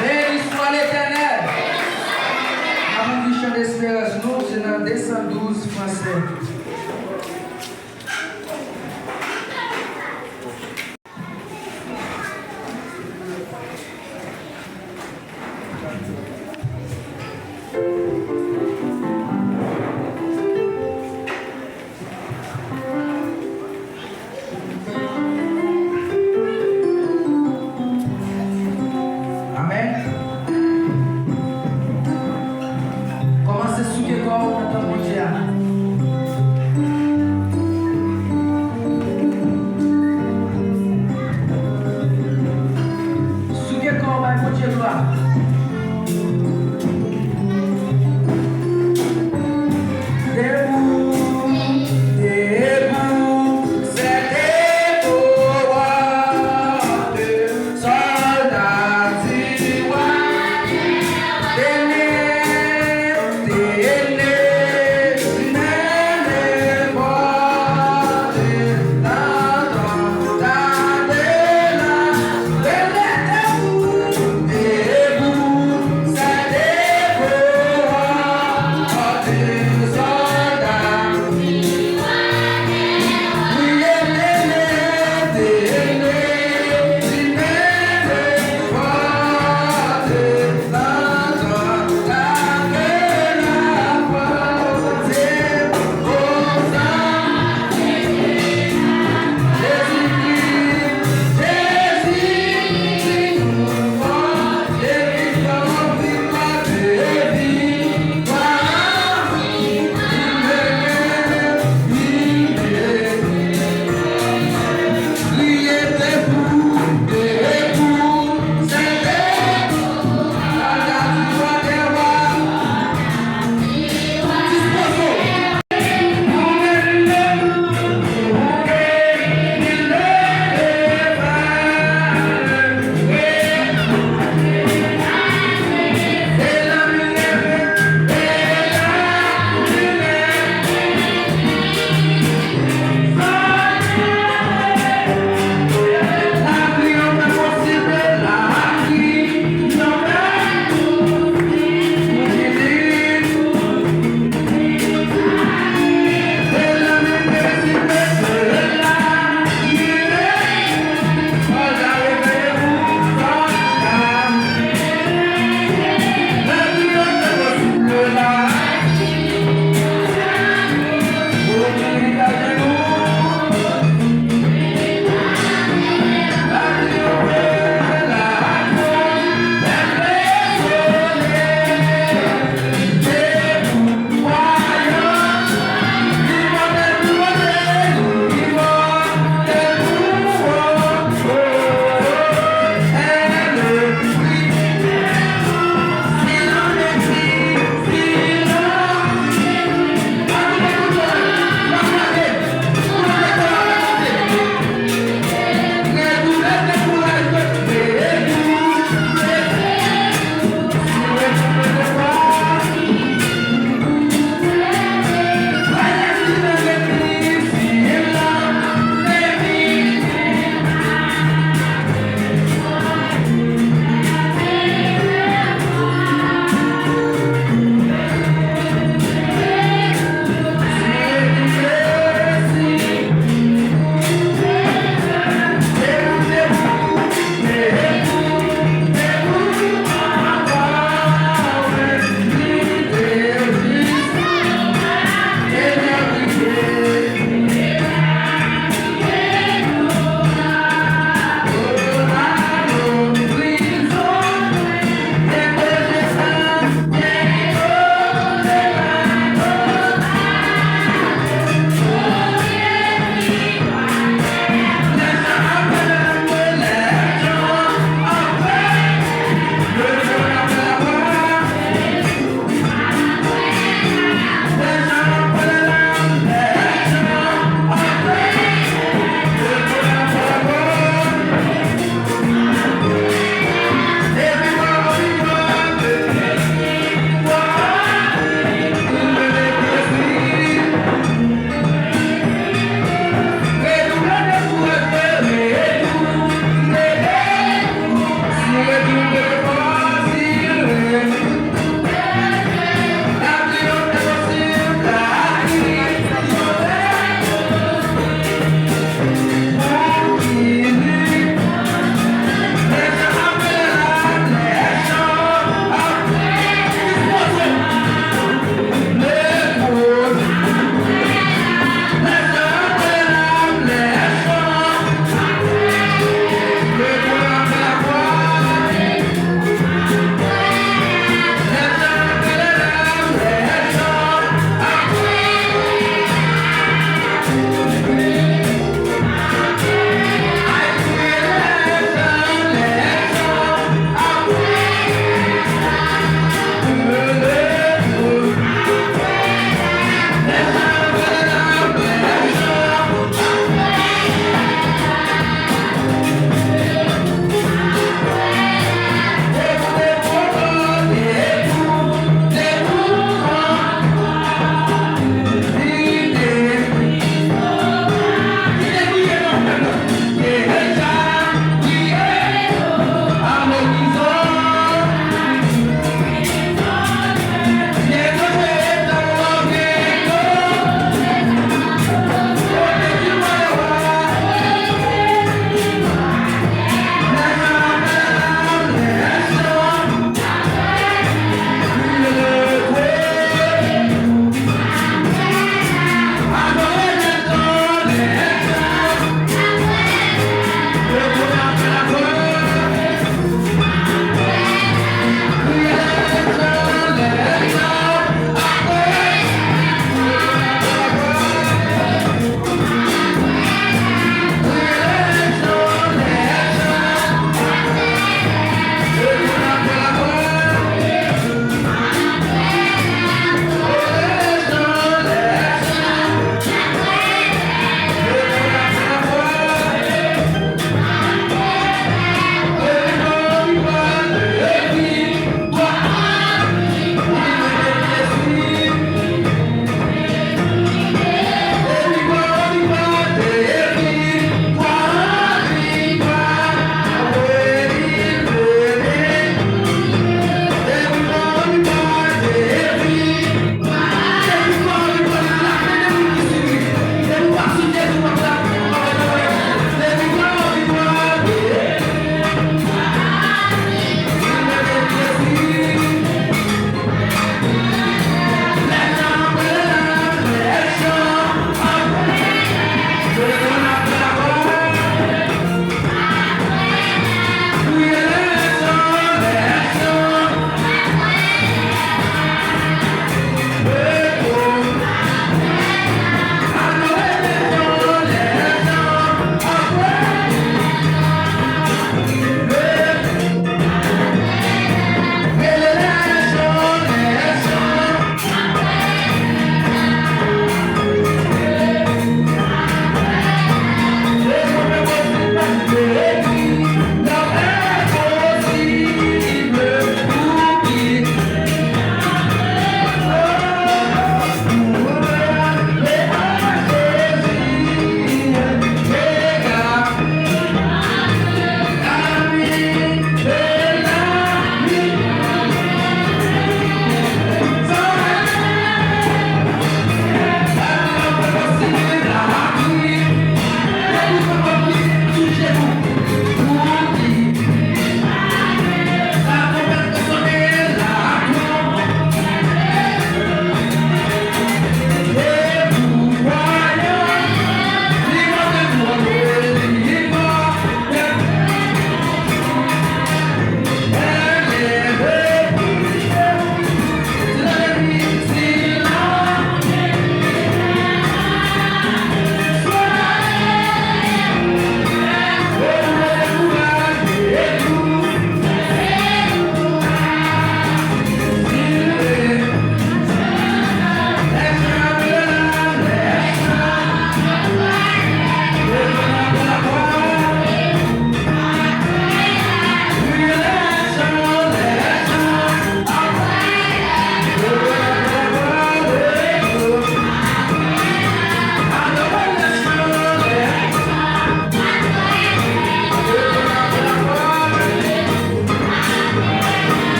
Béni soit l'Éternel. Avant du chant d'espérance, nous, c'est dans 212 français.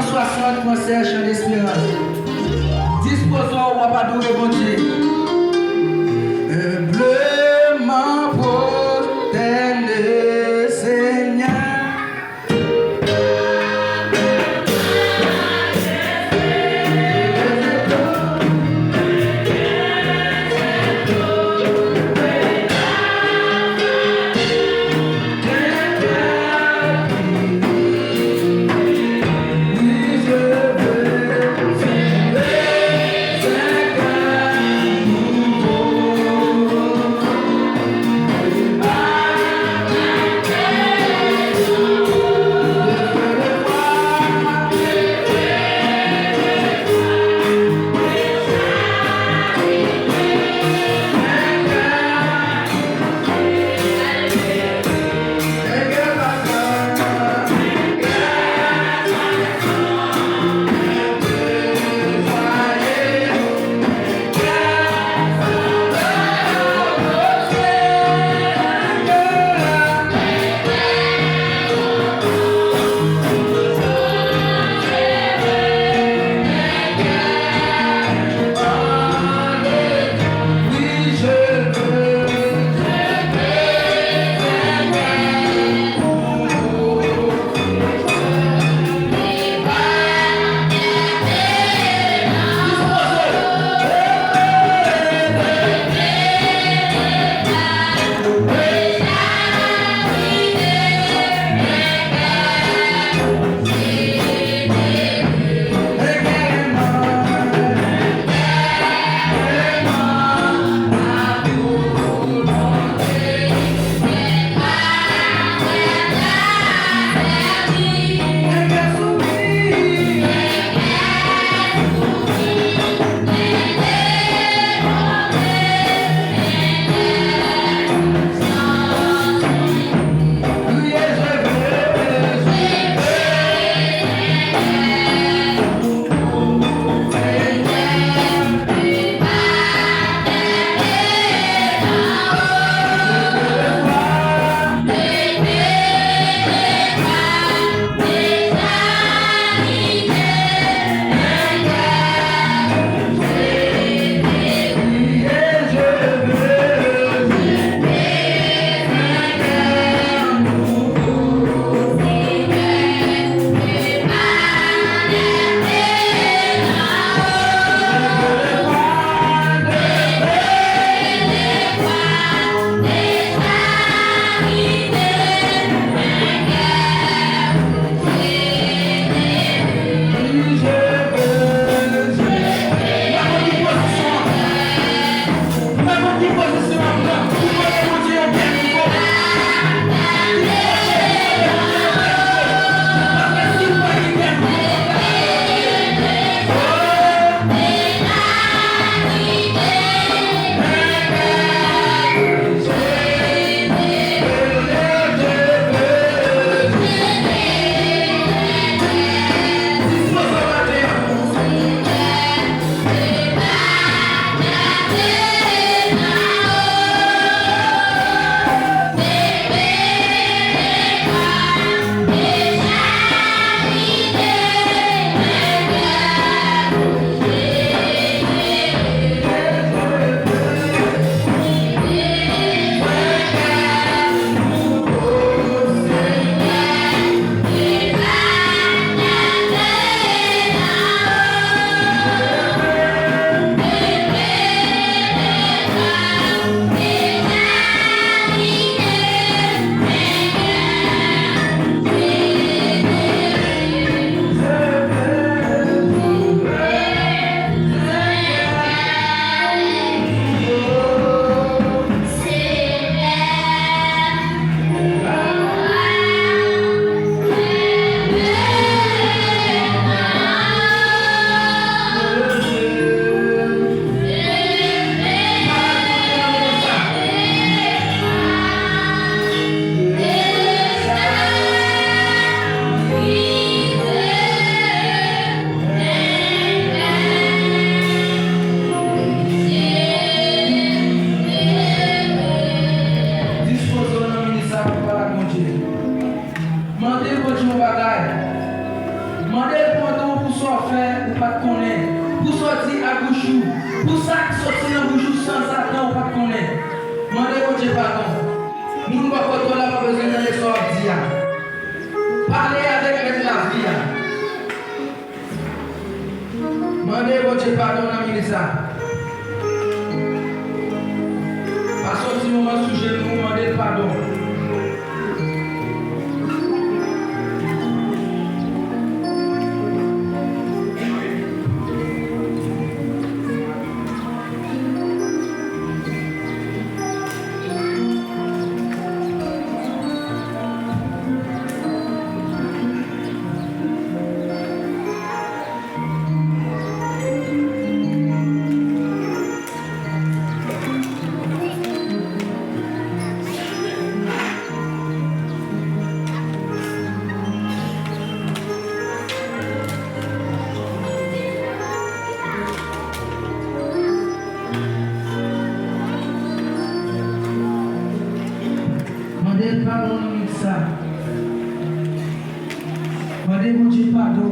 160 concerts chant d'espérance. Disposons au abadour bon Dieu. Humblement protège le Seigneur. bon Dieu pardon dans la minute ça. Parce que si on va sous genou, demander pardon. Pardon dans ça. Demandez mon Dieu pardon.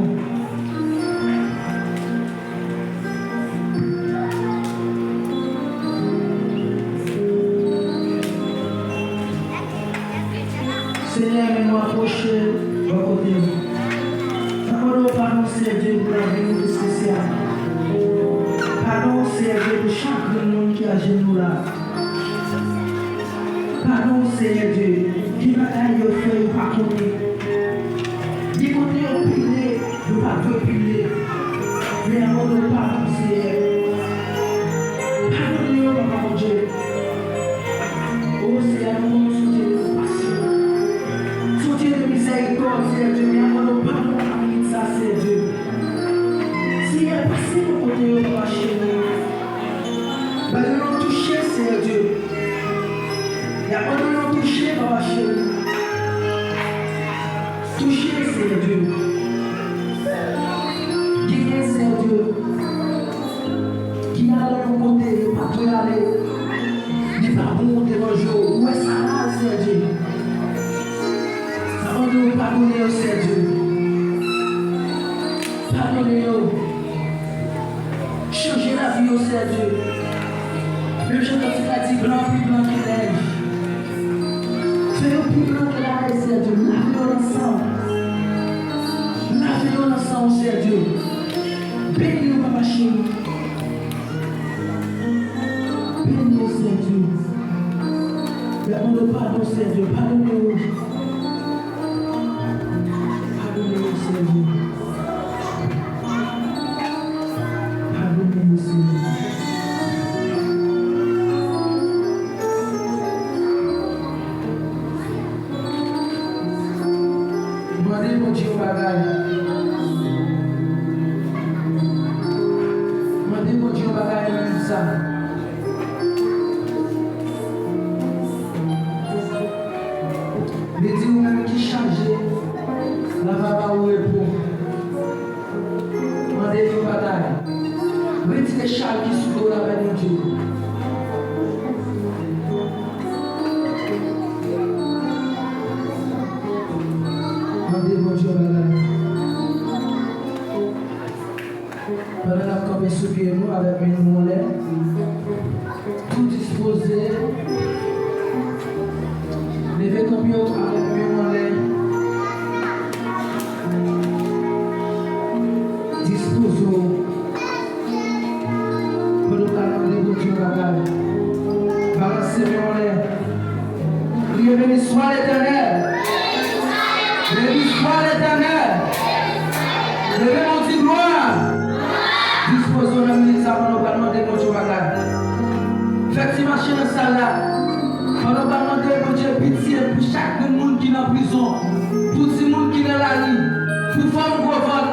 Seigneur, nous approcher de côté. Pardon, pardon, c'est Dieu pour la vie spéciale. Pardon, c'est Dieu pour chaque monde qui a genoux là. Pardon, Seigneur Dieu, qui bataille au feu, pas compter. Qui côté au pilé, ne pas te piler. Mais avant de pardon, Seigneur. Pardonnez-nous, Papa mon Dieu. Oh Seigneur, nous soutien de compassion. Soutien de miséricorde, Seigneur Dieu. Mais avant de pardon, ça, Seigneur Dieu. Seigneur, passez de côté au chez nous. Mais nous toucher, Seigneur Dieu. Il y a pas de nous toucher, Papa chéri. Toucher, Seigneur Dieu. Guider, Seigneur Dieu. Qui a dans mon côté, pas tout aller. Il va monter un jour. Où est ça là, Seigneur Dieu? Avant de nous pardonner, Seigneur Dieu. Pardonnez-nous. Changer la vie, Seigneur Dieu. Même je t'ai dit blanc, plus blanc qu'il neige. Fais-nous plus blanc que la haine, Seigneur Dieu. Lavez-nous ensemble. Lavez-nous ensemble, Seigneur Dieu. Bénis-nous, Papa chéri. Bénis-nous, Seigneur Dieu. Demande pardon, Seigneur Dieu. Pardonnez-nous. Pardonnez-nous, Seigneur Dieu. Pardonnez-nous, Seigneur Dieu. Demandez mon Dieu bagaille. Demandez mon Dieu bagaille comme ça. Les dieux même qui changent, la va où est pour. Demandez mon bagaille. Retirez Charles qui sous l'eau avec mon Dieu. Mon Dieu, pendant la campagne sous pied nous avec mes mollets, tout disposé, levez comme yo avec mes mollets, disposons pour nous calmer de Dieu bagaille, balancez mes mollets, priez béni soit l'Éternel. Béni soit l'Éternel. Levez mon Dieu gloire. Disposons la minute avant nous demander mon Dieu bagage. Faites marcher dans ça là. Pendant nous demander mon Dieu pitié pour chaque monde qui est en prison, pour tout le monde qui est dans la rue, pour faire un gros vote.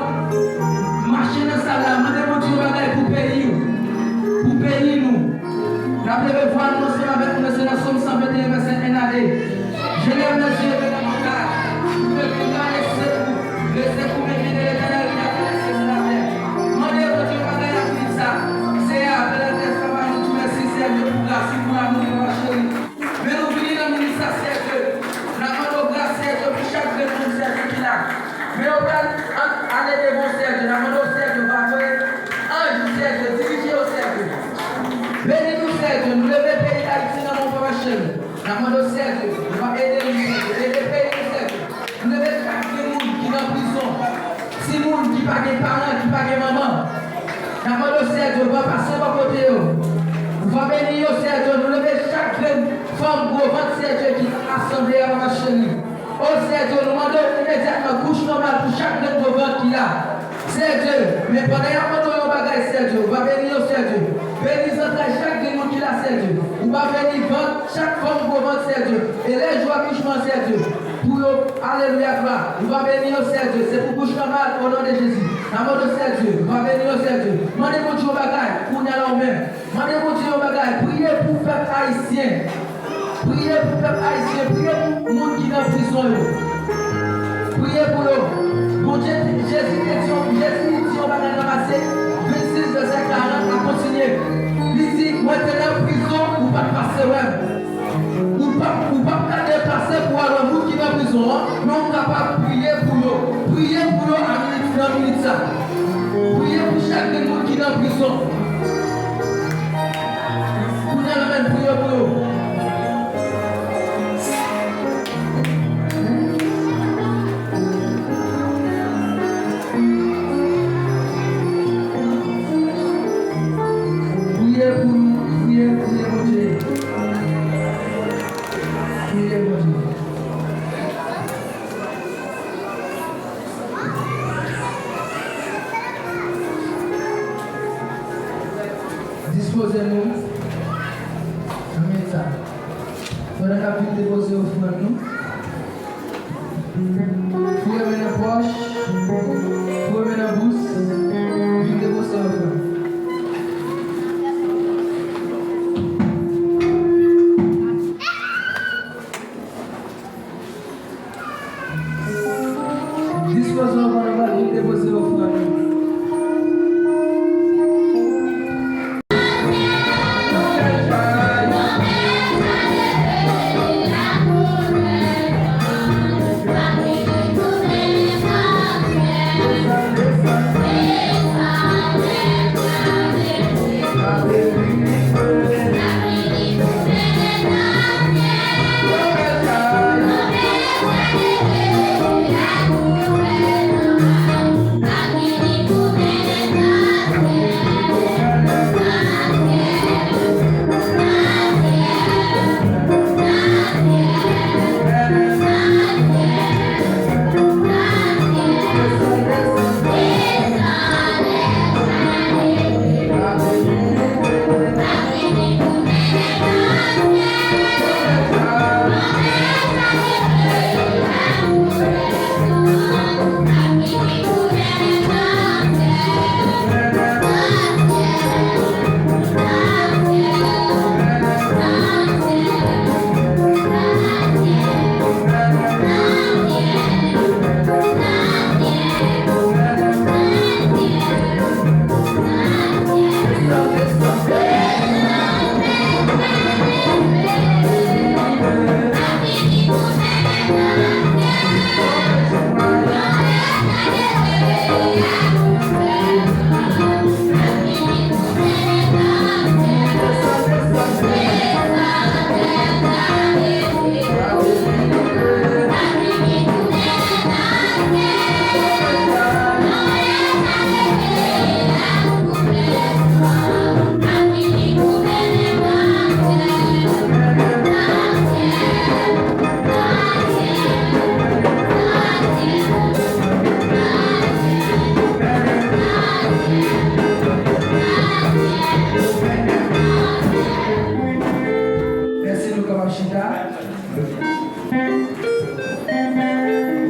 Marcher dans ça là. Demandez mon Dieu bagage pour payer. Pour payer nous. Rappelez-vous voir nous ensemble avec nous, c'est la Somme 121 verset 1 à 2. Je lève les yeux vers mon cœur. Laissez pour m'aider l'Éternel qui a laissé sur la terre. Demandez au Dieu pendant la vie ça. C'est après le testament, nous tous merci Seigneur Dieu pour grâce, pour l'amour, pour la chérie. Mais nous venons dans le ministère Seigneur Dieu. Nous demandons grâce Seigneur Dieu pour chaque personne Seigneur Dieu qui l'a. Mais au plan, allez de bon Seigneur Dieu. Nous demandons Seigneur Dieu, ange Seigneur Dieu, dirigez au Seigneur Dieu. Bénis-nous Seigneur Dieu, nous levons le pays d'Haïti dans mon papa chéri. Nous demandons Seigneur Dieu, nous allons aider nous Seigneur Dieu, aider le pays Seigneur Dieu. Nous levons chaque monde qui est en prison. Si monde qui pas de parents, qui pas de maman. Namoro Seigneur, va passer par côté. Va bénir au Seigneur, nous lever chaque femme gros ventre Seigneur qui est assemblée à ma chérie. Oh Seigneur, nous demandons immédiatement couche normale pour chaque gros ventre qui a. Seigneur, mais pendant que nous avons Seigneur, va bénir au Seigneur. Bénis chaque monde qui l'a Seigneur. Ou va bénir chaque femme gros ventre Seigneur. Et les jours accouchement Seigneur. Pour alléluia, gloire. Nous va bénir au Seigneur. C'est pour couche normale au nom de Jésus. Amour de Seigneur, va bénir au Seigneur. Mandez mon Dieu au bagage pour nous aller même. Mandez mon Dieu au bagage. Priez pour le peuple haïtien. Priez pour le peuple haïtien. Priez pour le monde qui est en prison. Priez pour eux. Mon Dieu, Jésus dit on va ramasser 26 verset 40 à continuer. Il dit, maintenant prison, ou pas passer même. Ou pas passer pour aller au monde qui est en prison. Mais on est capable de prier pour eux. Priez pour eux à minute ça. Priez pour chaque monde qui est en prison. Vous n'avez même prié pour eux. Disposez-nous. Amen ça. Pendant qu'on vient déposer au front nous. Fouillez dans la poche. Fouillez dans la bouche. Vient déposer au front. Disposons pendant qu'on vient déposer au front nous.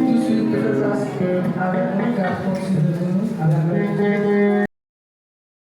Tout de suite, avec mon cœur continue.